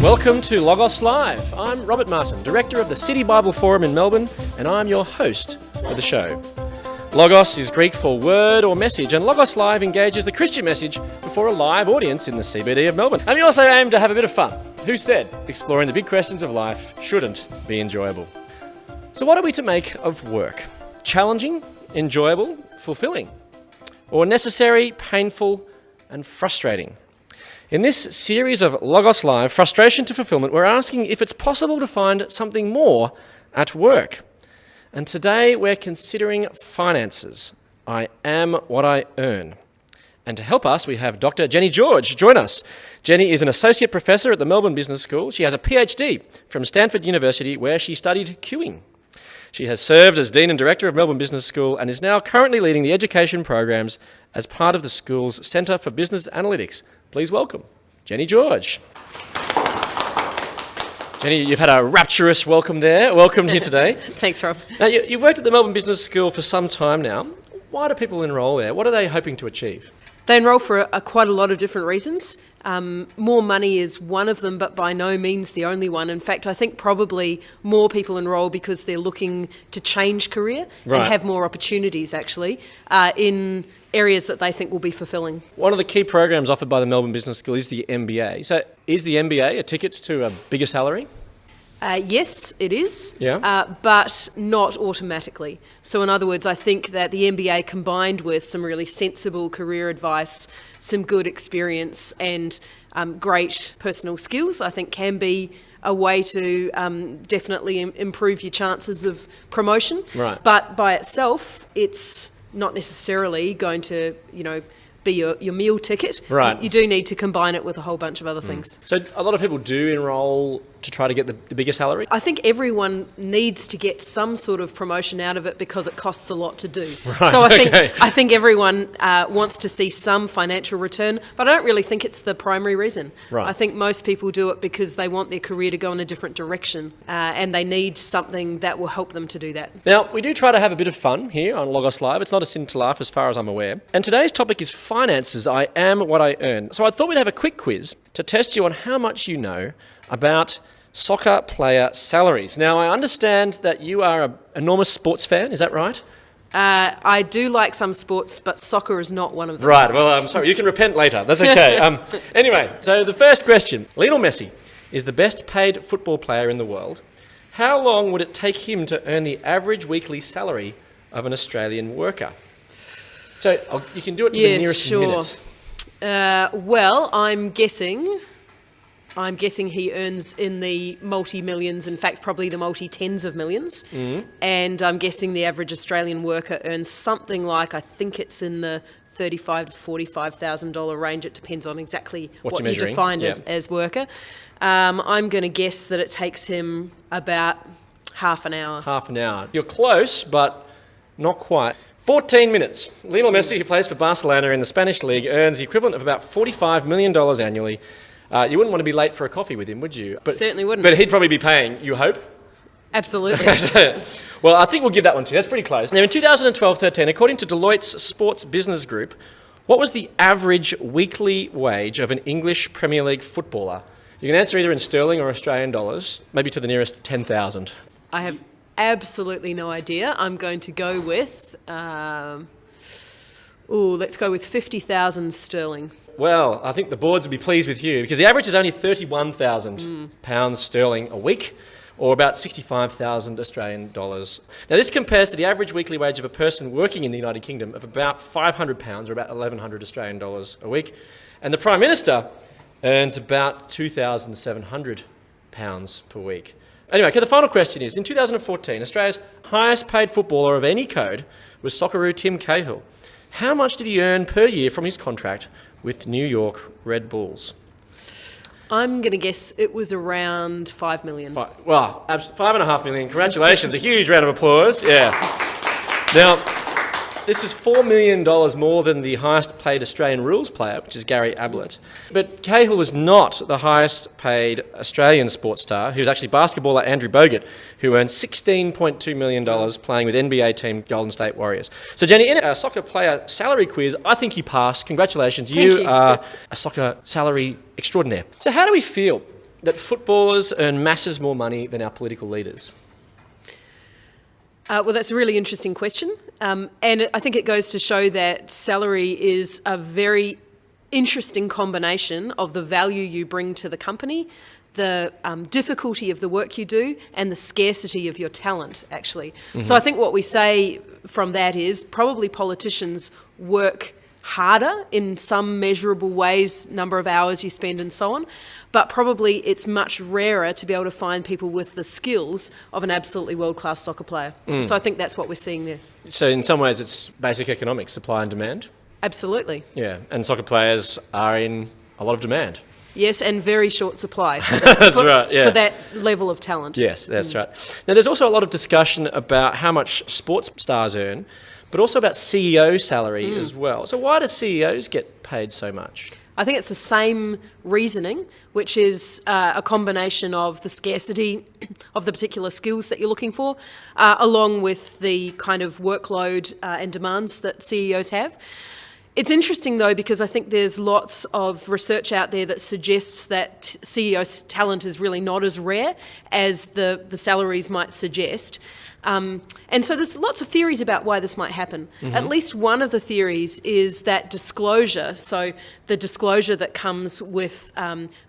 Welcome to Logos Live. I'm Robert Martin, Director of the City Bible Forum in Melbourne, and I'm your host for the show. Logos is Greek for word or message, and Logos Live engages the Christian message before a live audience in the CBD of Melbourne. And we also aim to have a bit of fun. Who said exploring the big questions of life shouldn't be enjoyable? So what are we to make of work? Challenging, enjoyable, fulfilling? Or necessary, painful, and frustrating? In this series of Logos Live, Frustration to Fulfilment, we're asking if it's possible to find something more at work. And today we're considering finances. I am what I earn. And to help us, we have Dr. Jenny George join us. Jenny is an associate professor at the Melbourne Business School. She has a PhD from Stanford University, where she studied queuing. She has served as Dean and Director of Melbourne Business School and is now currently leading the education programs as part of the school's Centre for Business Analytics. Please welcome Jenny George. Jenny, you've had a rapturous welcome there. Welcome here today. Thanks, Rob. Now, you've worked at the Melbourne Business School for some time now. Why do people enrol there? What are they hoping to achieve? They enrol for quite a lot of different reasons. More money is one of them, but by no means the only one. In fact, I think probably more people enrol because they're looking to change career and have more opportunities, actually, in areas that they think will be fulfilling. One of the key programs offered by the Melbourne Business School is the MBA. So is the MBA a ticket to a bigger salary? Yes, it is, but not automatically. So in other words, I think that the MBA combined with some really sensible career advice, some good experience and great personal skills, I think can be a way to definitely improve your chances of promotion. Right. But by itself, it's not necessarily going to, be your meal ticket. Right. You do need to combine it with a whole bunch of other things. So a lot of people do enrol to try to get the bigger salary? I think everyone needs to get some sort of promotion out of it because it costs a lot to do. Right, so I think everyone wants to see some financial return, but I don't really think it's the primary reason. Right. I think most people do it because they want their career to go in a different direction and they need something that will help them to do that. Now, we do try to have a bit of fun here on Logos Live. It's not a sin to laugh as far as I'm aware. And today's topic is finances. I am what I earn. So I thought we'd have a quick quiz to test you on how much you know about soccer player salaries. Now, I understand that you are an enormous sports fan. Is that right? I do like some sports, but soccer is not one of them. Right. Well, I'm sorry. You can repent later. That's okay. Anyway, so the first question. Lionel Messi is the best paid football player in the world. How long would it take him to earn the average weekly salary of an Australian worker? So you can do it to the nearest minute. Well, I'm guessing he earns in the multi-millions, in fact, probably the multi-tens of millions. Mm. And I'm guessing the average Australian worker earns something like, I think it's in the $35,000 to $45,000 range. It depends on exactly what you define as worker. I'm going to guess that it takes him about half an hour. Half an hour. You're close, but not quite. 14 minutes. Lionel Messi, who plays for Barcelona in the Spanish league, earns the equivalent of about $45 million annually. You wouldn't want to be late for a coffee with him, would you? Certainly wouldn't. But he'd probably be paying, you hope? Absolutely. Well, I think we'll give that one to you. That's pretty close. Now, in 2012-13, according to Deloitte's Sports Business Group, what was the average weekly wage of an English Premier League footballer? You can answer either in sterling or Australian dollars, maybe to the nearest 10,000. I have absolutely no idea. I'm going to go with, let's go with 50,000 sterling. Well, I think the boards would be pleased with you because the average is only £31,000 sterling a week, or about 65,000 Australian dollars. Now, this compares to the average weekly wage of a person working in the United Kingdom of about £500 or about 1,100 Australian dollars a week. And the Prime Minister earns about £2,700 per week. Anyway, okay, the final question is, in 2014, Australia's highest paid footballer of any code was Socceroo Tim Cahill. How much did he earn per year from his contract with New York Red Bulls? I'm going to guess it was around 5 million. $5.5 million. Congratulations. A huge round of applause. Yeah. Now, this is $4 million more than the highest paid Australian rules player, which is Gary Ablett. But Cahill was not the highest paid Australian sports star. He was actually basketballer Andrew Bogut, who earned $16.2 million playing with NBA team Golden State Warriors. So Jenny, in a soccer player salary quiz, I think you passed. Congratulations. You are a soccer salary extraordinaire. So how do we feel that footballers earn masses more money than our political leaders? Well, that's a really interesting question. And I think it goes to show that salary is a very interesting combination of the value you bring to the company, the difficulty of the work you do, and the scarcity of your talent, actually. So I think what we say from that is probably politicians work harder in some measurable ways, number of hours you spend and so on, but probably it's much rarer to be able to find people with the skills of an absolutely world-class soccer player. So I think that's what we're seeing there. So in some ways it's basic economics, supply and demand? Absolutely. Yeah, and soccer players are in a lot of demand. Yes, and very short supply. That's right, yeah. For that level of talent. Yes, that's right. Now, there's also a lot of discussion about how much sports stars earn, but also about CEO salary as well. So why do CEOs get paid so much? I think it's the same reasoning, which is a combination of the scarcity of the particular skills that you're looking for, along with the kind of workload and demands that CEOs have. It's interesting, though, because I think there's lots of research out there that suggests that CEO talent is really not as rare as the salaries might suggest. And so there's lots of theories about why this might happen. At least one of the theories is that disclosure, so the disclosure that comes with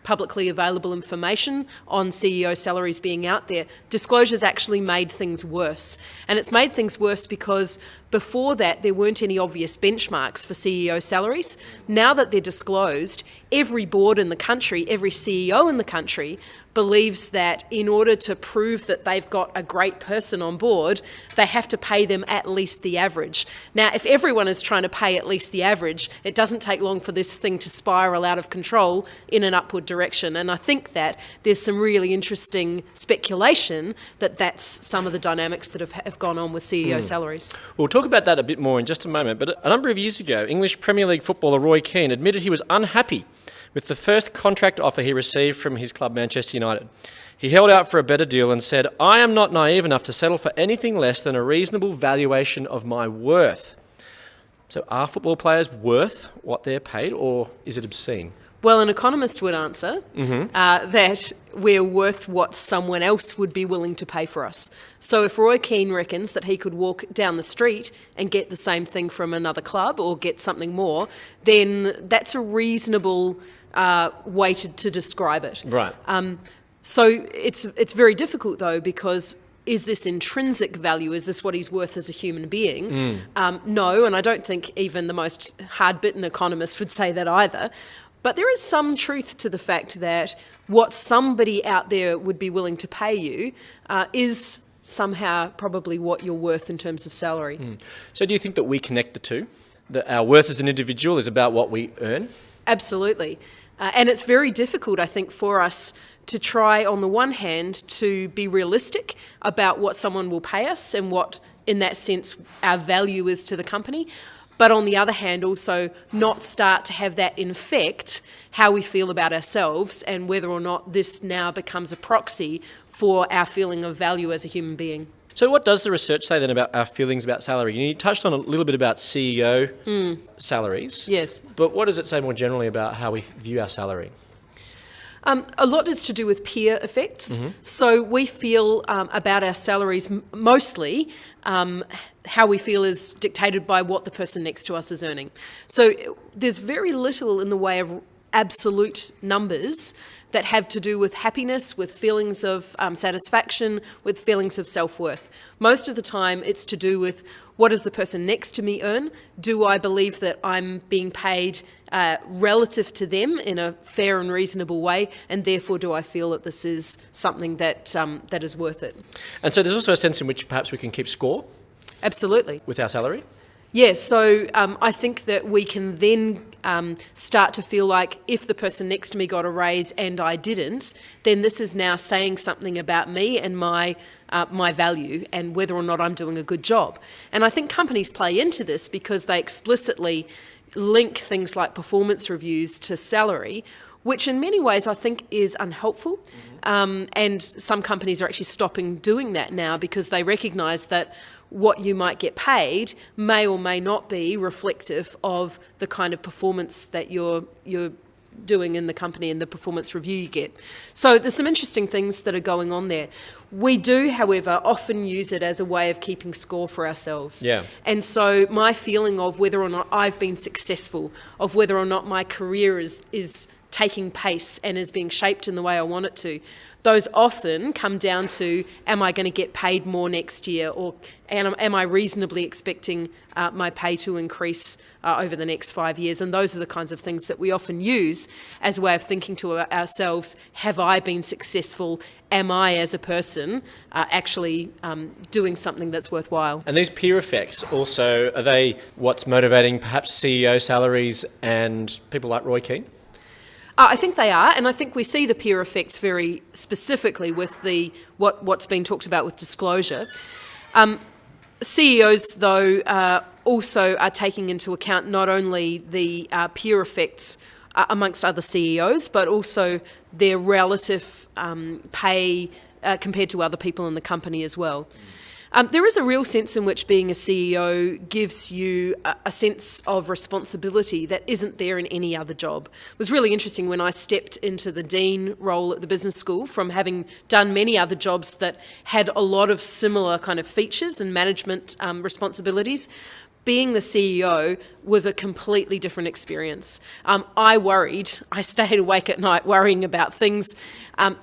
publicly available information on CEO salaries being out there, disclosure's actually made things worse. And it's made things worse because before that, there weren't any obvious benchmarks for CEO salaries. Now that they're disclosed, every board in the country, every CEO in the country believes that in order to prove that they've got a great person on board, they have to pay them at least the average. Now, if everyone is trying to pay at least the average, it doesn't take long for this thing to spiral out of control in an upward direction. And I think that there's some really interesting speculation that that's some of the dynamics that have gone on with CEO salaries. We'll talk about that a bit more in just a moment, but a number of years ago, English Premier League footballer Roy Keane admitted he was unhappy with the first contract offer he received from his club, Manchester United. He held out for a better deal and said, "I am not naive enough to settle for anything less than a reasonable valuation of my worth." So are football players worth what they're paid, or is it obscene? Well, an economist would answer that we're worth what someone else would be willing to pay for us. So if Roy Keane reckons that he could walk down the street and get the same thing from another club or get something more, then that's a reasonable way to describe it. Right. So it's very difficult, though, because is this intrinsic value? Is this what he's worth as a human being? No, and I don't think even the most hard-bitten economist would say that either. But there is some truth to the fact that what somebody out there would be willing to pay you is somehow probably what you're worth in terms of salary. So do you think that we connect the two? That our worth as an individual is about what we earn? Absolutely. And it's very difficult, I think, for us to try, on the one hand, to be realistic about what someone will pay us and what, in that sense, our value is to the company. But on the other hand, also not start to have that infect how we feel about ourselves and whether or not this now becomes a proxy for our feeling of value as a human being. So what does the research say then about our feelings about salary? You touched on a little bit about CEO salaries. Yes. But what does it say more generally about how we view our salary? A lot is to do with peer effects. So we feel about our salaries mostly how we feel is dictated by what the person next to us is earning. So there's very little in the way of absolute numbers that have to do with happiness, with feelings of satisfaction, with feelings of self-worth. Most of the time it's to do with what does the person next to me earn? Do I believe that I'm being paid relative to them in a fair and reasonable way, and therefore do I feel that this is something that that is worth it? And so there's also a sense in which perhaps we can keep score? Absolutely. With our salary? Yes, so I think that we can then start to feel like if the person next to me got a raise and I didn't, then this is now saying something about me and my value and whether or not I'm doing a good job. And I think companies play into this because they explicitly link things like performance reviews to salary, which in many ways I think is unhelpful. And some companies are actually stopping doing that now because they recognise that what you might get paid may or may not be reflective of the kind of performance that you're doing in the company and the performance review you get. So there's some interesting things that are going on there. We do, however, often use it as a way of keeping score for ourselves. Yeah. And so my feeling of whether or not I've been successful, of whether or not my career is taking pace and is being shaped in the way I want it to, those often come down to, am I going to get paid more next year, or am I reasonably expecting my pay to increase over the next 5 years? And those are the kinds of things that we often use as a way of thinking to ourselves, have I been successful? Am I, as a person, actually doing something that's worthwhile? And these peer effects also, are they what's motivating perhaps CEO salaries and people like Roy Keane? I think they are, and I think we see the peer effects very specifically with what's been talked about with disclosure. CEOs, though, also are taking into account not only the peer effects amongst other CEOs, but also their relative pay compared to other people in the company as well. There is a real sense in which being a CEO gives you a sense of responsibility that isn't there in any other job. It was really interesting when I stepped into the dean role at the business school, from having done many other jobs that had a lot of similar kind of features and management responsibilities. Being the CEO was a completely different experience. I stayed awake at night worrying about things.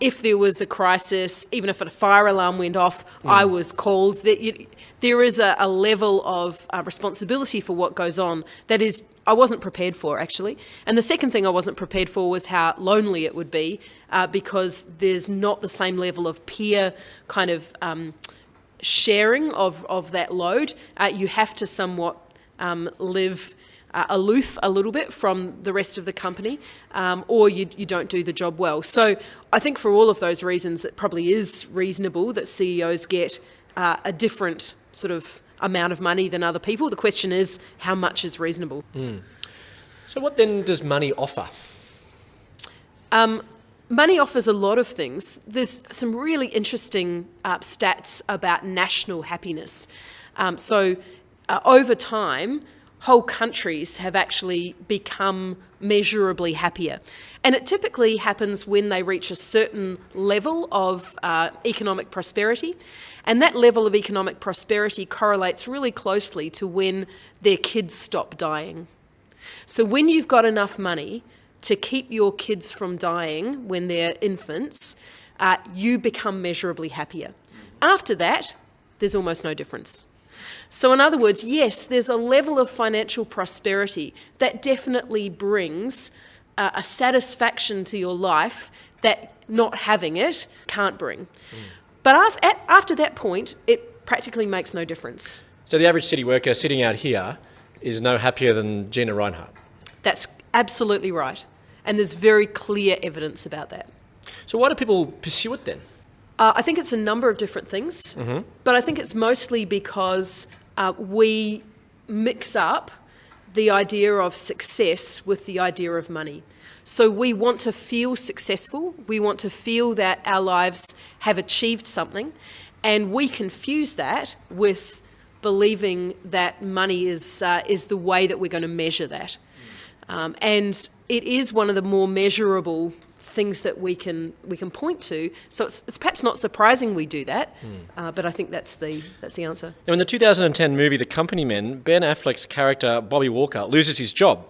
If there was a crisis, even if a fire alarm went off, I was called. There is a level of responsibility for what goes on that is, I wasn't prepared for, actually. And the second thing I wasn't prepared for was how lonely it would be, because there's not the same level of peer kind of sharing of that load. You have to somewhat live aloof a little bit from the rest of the company, or you don't do the job well. So I think for all of those reasons, it probably is reasonable that CEOs get a different sort of amount of money than other people. The question is, how much is reasonable? So what then does money offer? Money offers a lot of things. There's some really interesting stats about national happiness. Over time, whole countries have actually become measurably happier. And it typically happens when they reach a certain level of economic prosperity. And that level of economic prosperity correlates really closely to when their kids stop dying. So when you've got enough money to keep your kids from dying when they're infants, you become measurably happier. After that, there's almost no difference. So in other words, yes, there's a level of financial prosperity that definitely brings a satisfaction to your life that not having it can't bring. But after that point, it practically makes no difference. So the average city worker sitting out here is no happier than Gina Reinhardt. That's absolutely right. And there's very clear evidence about that. So why do people pursue it then? I think it's a number of different things, but I think it's mostly because we mix up the idea of success with the idea of money. So we want to feel successful, we want to feel that our lives have achieved something, and we confuse that with believing that money is the way that we're going to measure that. And it is one of the more measurable things that we can point to. So it's perhaps not surprising we do that, but I think that's the answer. Now, in the 2010 movie The Company Men, Ben Affleck's character Bobby Walker loses his job.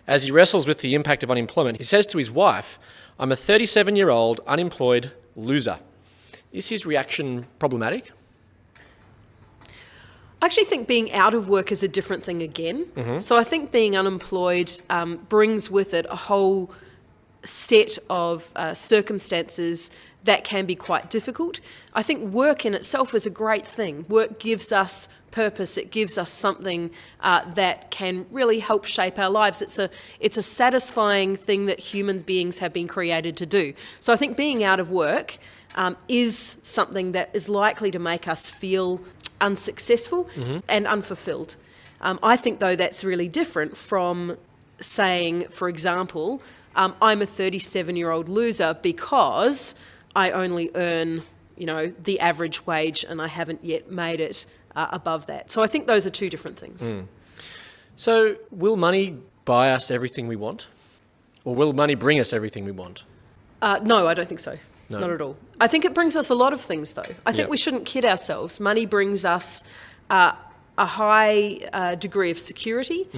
As he wrestles with the impact of unemployment, he says to his wife, "I'm a 37-year-old unemployed loser." Is his reaction problematic? I actually think being out of work is a different thing again. So I think being unemployed brings with it a whole set of circumstances that can be quite difficult. I think work in itself is a great thing. Work gives us purpose. It gives us something that can really help shape our lives. It's a satisfying thing that human beings have been created to do. So I think being out of work is something that is likely to make us feel unsuccessful and unfulfilled. I think, though, that's really different from saying, for example, I'm a 37-year-old loser because I only earn, the average wage and I haven't yet made it above that. So I think those are two different things. So will money buy us everything we want? Or will money bring us everything we want? No, I don't think so. No. Not at all. I think it brings us a lot of things, though. I think Yep. we shouldn't kid ourselves. Money brings us a high degree of security.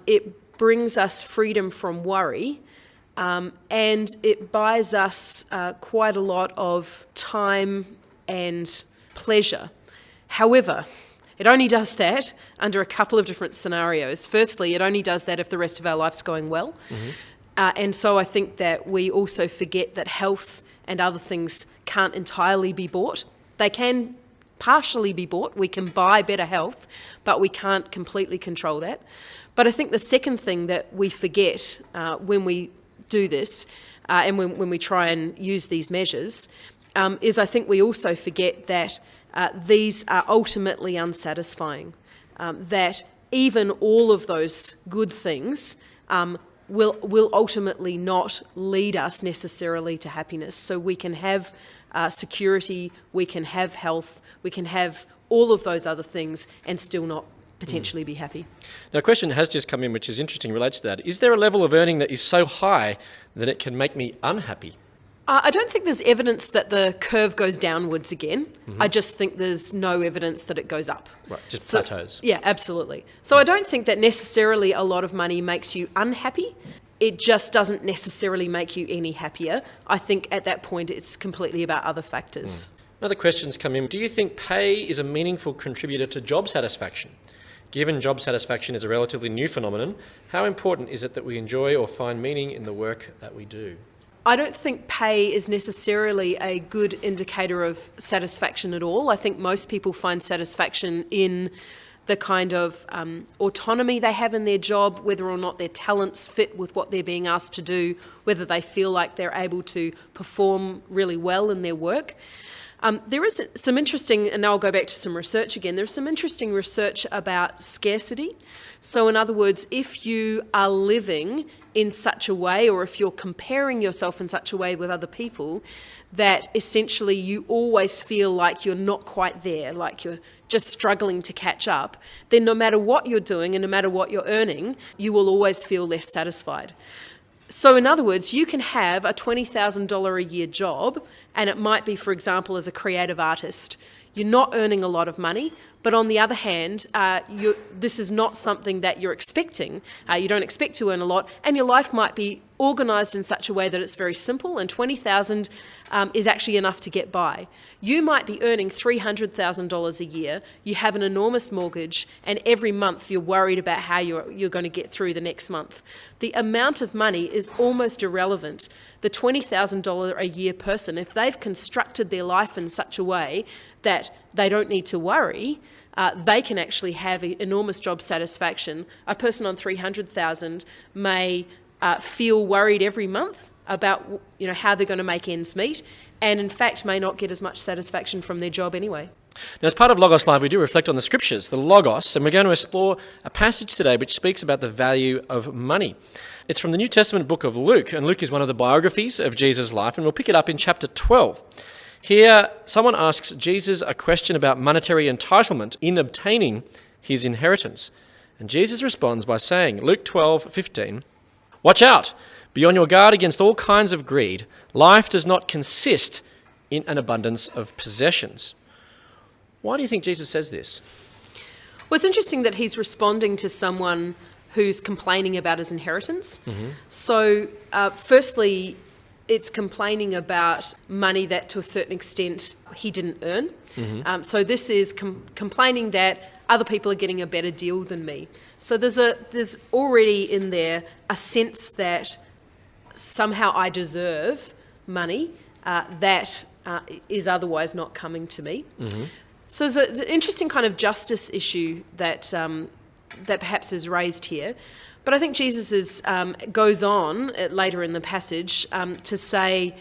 It brings us freedom from worry. And it buys us quite a lot of time and pleasure. However, it only does that under a couple of different scenarios. Firstly, it only does that if the rest of our life's going well. And so I think that we also forget that health and other things can't entirely be bought. They can partially be bought. We can buy better health, but we can't completely control that. But I think the second thing that we forget when we do this and when we try and use these measures is I think we also forget that these are ultimately unsatisfying, that even all of those good things will ultimately not lead us necessarily to happiness. So we can have security, we can have health, we can have all of those other things and still not potentially be happy. Now, a question has just come in, which is interesting, relates to that. Is there a level of earning that is so high that it can make me unhappy? I don't think there's evidence that the curve goes downwards again. I just think there's no evidence that it goes up. Right, just plateaus. Yeah, absolutely. So I don't think that necessarily a lot of money makes you unhappy. It just doesn't necessarily make you any happier. I think at that point it's completely about other factors. Another question's come in. Do you think pay is a meaningful contributor to job satisfaction? Given job satisfaction is a relatively new phenomenon, how important is it that we enjoy or find meaning in the work that we do? I don't think pay is necessarily a good indicator of satisfaction at all. I think most people find satisfaction in the kind of autonomy they have in their job, whether or not their talents fit with what they're being asked to do, whether they feel like they're able to perform really well in their work. There is some interesting, and now I'll go back to some research again, there's some interesting research about scarcity. So in other words, if you are living in such a way, or if you're comparing yourself in such a way with other people, that essentially you always feel like you're not quite there, like you're just struggling to catch up, then no matter what you're doing and no matter what you're earning, you will always feel less satisfied. So in other words, you can have a $20,000 a year job, and it might be, for example, as a creative artist. You're not earning a lot of money, but on the other hand, this is not something that you're expecting. You don't expect to earn a lot, and your life might be organised in such a way that it's very simple, and $20,000 is actually enough to get by. You might be earning $300,000 a year, you have an enormous mortgage, and every month you're worried about how you're going to get through the next month. The amount of money is almost irrelevant. The $20,000 a year person, if they've constructed their life in such a way that they don't need to worry, they can actually have enormous job satisfaction. A person on $300,000 may feel worried every month about how they're going to make ends meet, and in fact may not get as much satisfaction from their job anyway. Now, as part of Logos Live, we do reflect on the scriptures, the Logos, and we're going to explore a passage today which speaks about the value of money. It's from the New Testament book of Luke, and Luke is one of the biographies of Jesus' life, and we'll pick it up in chapter 12. Here, someone asks Jesus a question about monetary entitlement in obtaining his inheritance. And Jesus responds by saying, Luke 12:15, "Watch out! Be on your guard against all kinds of greed. Life does not consist in an abundance of possessions." Why do you think Jesus says this? Well, it's interesting that he's responding to someone who's complaining about his inheritance. So, firstly, it's complaining about money that to a certain extent he didn't earn. So this is complaining that other people are getting a better deal than me. So there's already in there a sense that somehow I deserve money that is otherwise not coming to me. So there's an interesting kind of justice issue that perhaps is raised here. But I think Jesus goes on later in the passage to say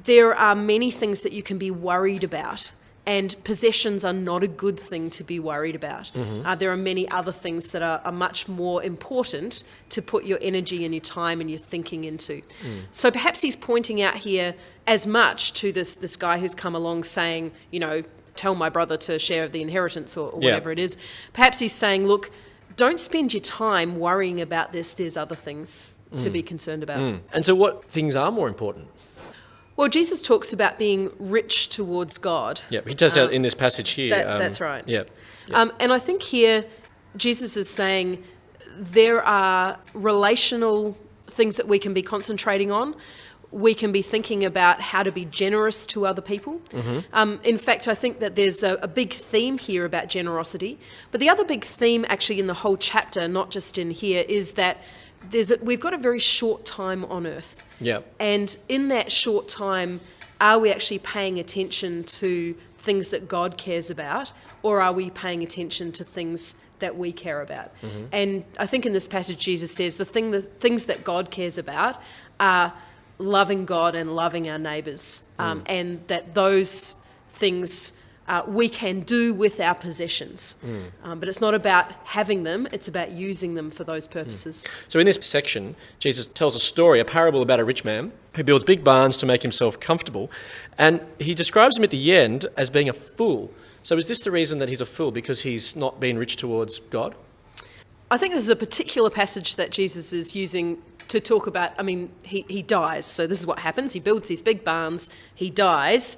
there are many things that you can be worried about, and possessions are not a good thing to be worried about. There are many other things that are much more important to put your energy and your time and your thinking into. So perhaps he's pointing out here as much to this guy who's come along saying, tell my brother to share the inheritance or whatever it is. Perhaps he's saying, look, don't spend your time worrying about this. There's other things to be concerned about. And so what things are more important? Well, Jesus talks about being rich towards God. Yeah, he does that in this passage here. That's right. Yeah. And I think here Jesus is saying there are relational things that we can be concentrating on. We can be thinking about how to be generous to other people. In fact, I think that there's a big theme here about generosity. But the other big theme actually in the whole chapter, not just in here, is that we've got a very short time on earth. Yeah. And in that short time, are we actually paying attention to things that God cares about, or are we paying attention to things that we care about? And I think in this passage, Jesus says the things that God cares about are loving God and loving our neighbours, and that those things we can do with our possessions. But it's not about having them, it's about using them for those purposes. So in this section, Jesus tells a story, a parable about a rich man who builds big barns to make himself comfortable, and he describes him at the end as being a fool. So is this the reason that he's a fool, because he's not been rich towards God? I think this is a particular passage that Jesus is using to talk about. I mean, he dies, so this is what happens. He builds these big barns, he dies,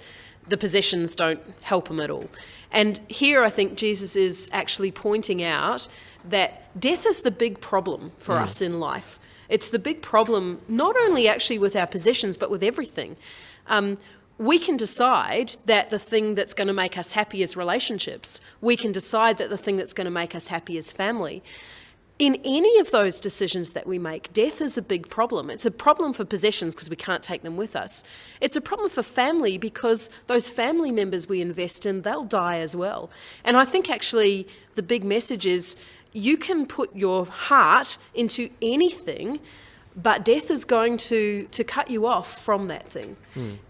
the possessions don't help him at all. And here I think Jesus is actually pointing out that death is the big problem for us in life. It's the big problem not only actually with our possessions, but with everything. We can decide that the thing that's going to make us happy is relationships. We can decide that the thing that's going to make us happy is family. In any of those decisions that we make, death is a big problem. It's a problem for possessions because we can't take them with us. It's a problem for family because those family members we invest in, they'll die as well. And I think actually the big message is you can put your heart into anything, but death is going to cut you off from that thing.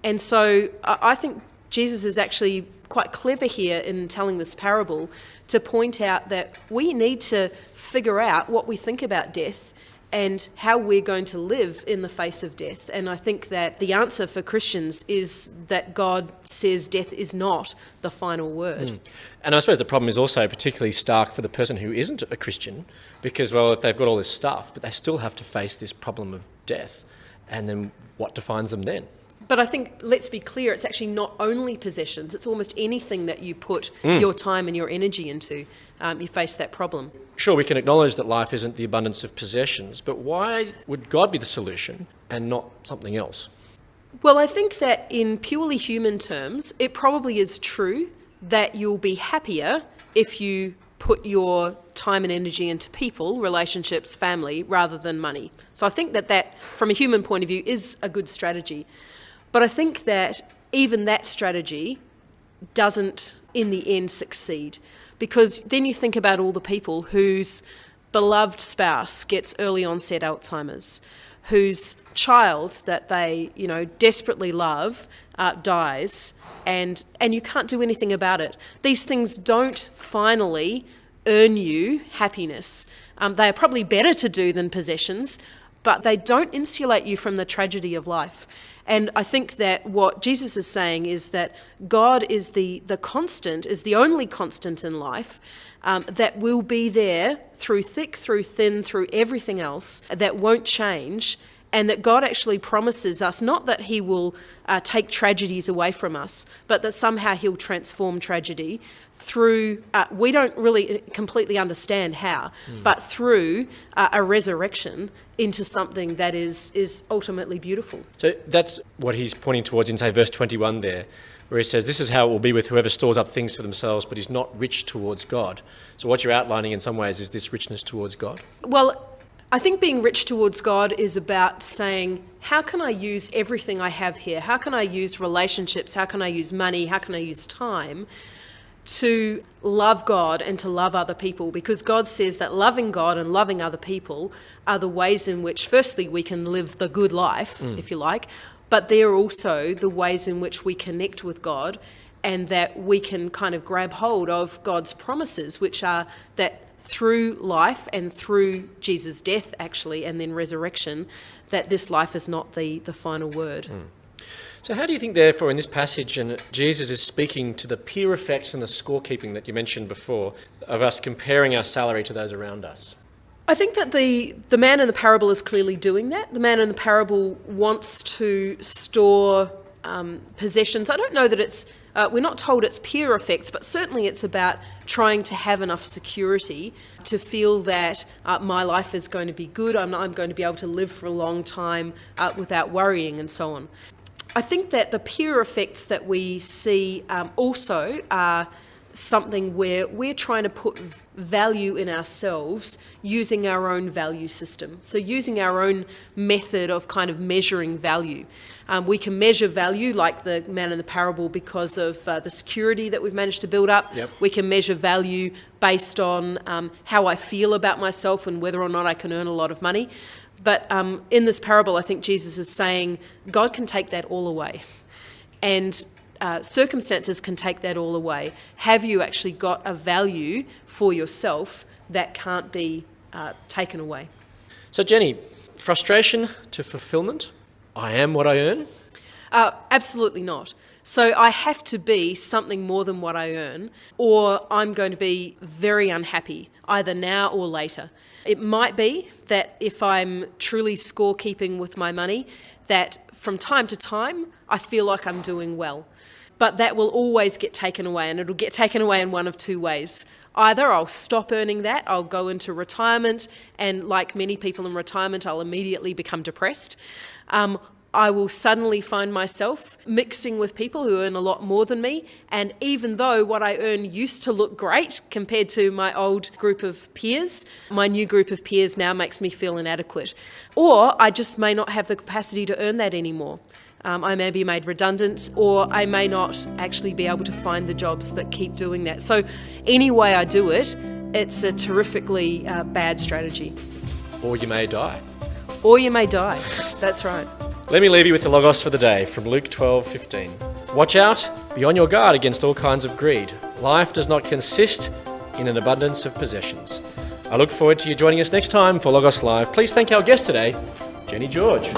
And so I think Jesus is actually quite clever here in telling this parable to point out that we need to figure out what we think about death and how we're going to live in the face of death. And I think that the answer for Christians is that God says death is not the final word. And I suppose the problem is also particularly stark for the person who isn't a Christian, because, well, if they've got all this stuff, but they still have to face this problem of death, and then what defines them then? But I think, let's be clear, it's actually not only possessions, it's almost anything that you put your time and your energy into, you face that problem. Sure, we can acknowledge that life isn't the abundance of possessions, but why would God be the solution and not something else? Well, I think that in purely human terms, it probably is true that you'll be happier if you put your time and energy into people, relationships, family, rather than money. So I think that from a human point of view, is a good strategy. But I think that even that strategy doesn't, in the end, succeed. Because then you think about all the people whose beloved spouse gets early onset Alzheimer's, whose child that they, desperately love dies, and you can't do anything about it. These things don't finally earn you happiness. They are probably better to do than possessions, but they don't insulate you from the tragedy of life. And I think that what Jesus is saying is that God is the constant, is the only constant in life that will be there through thick, through thin, through everything else, that won't change, and that God actually promises us not that he will take tragedies away from us, but that somehow he'll transform tragedy through, we don't really completely understand how, but through a resurrection into something that is ultimately beautiful. So that's what he's pointing towards in, say, verse 21 there, where he says, this is how it will be with whoever stores up things for themselves, but is not rich towards God. So what you're outlining in some ways is this richness towards God. Well, I think being rich towards God is about saying, how can I use everything I have here? How can I use relationships? How can I use money? How can I use time to love God and to love other people? Because God says that loving God and loving other people are the ways in which, firstly, we can live the good life, if you like, but they're also the ways in which we connect with God, and that we can kind of grab hold of God's promises, which are that through life and through Jesus' death, actually, and then resurrection, that this life is not the final word. So how do you think, therefore, in this passage, and Jesus is speaking to the peer effects and the scorekeeping that you mentioned before, of us comparing our salary to those around us? I think that the man in the parable is clearly doing that. The man in the parable wants to store possessions. I don't know that it's, we're not told it's pure effects, but certainly it's about trying to have enough security to feel that my life is going to be good, I'm going to be able to live for a long time without worrying and so on. I think that the pure effects that we see also are something where we're trying to put value in ourselves using our own value system. So using our own method of kind of measuring value. We can measure value like the man in the parable because of the security that we've managed to build up. Yep. We can measure value based on how I feel about myself and whether or not I can earn a lot of money. But in this parable, I think Jesus is saying God can take that all away. And circumstances can take that all away. Have you actually got a value for yourself that can't be taken away? So Jenny, frustration to fulfilment. I am what I earn? Absolutely not. So I have to be something more than what I earn, or I'm going to be very unhappy, either now or later. It might be that if I'm truly scorekeeping with my money, that from time to time, I feel like I'm doing well. But that will always get taken away, and it'll get taken away in one of two ways. Either I'll stop earning that, I'll go into retirement, and like many people in retirement, I'll immediately become depressed. I will suddenly find myself mixing with people who earn a lot more than me, and even though what I earn used to look great compared to my old group of peers, my new group of peers now makes me feel inadequate. Or I just may not have the capacity to earn that anymore. I may be made redundant, or I may not actually be able to find the jobs that keep doing that. So any way I do it, it's a terrifically bad strategy. Or you may die. Or you may die. That's right. Let me leave you with the Logos for the day from Luke 12:15. Watch out, be on your guard against all kinds of greed. Life does not consist in an abundance of possessions. I look forward to you joining us next time for Logos Live. Please thank our guest today, Jenny George.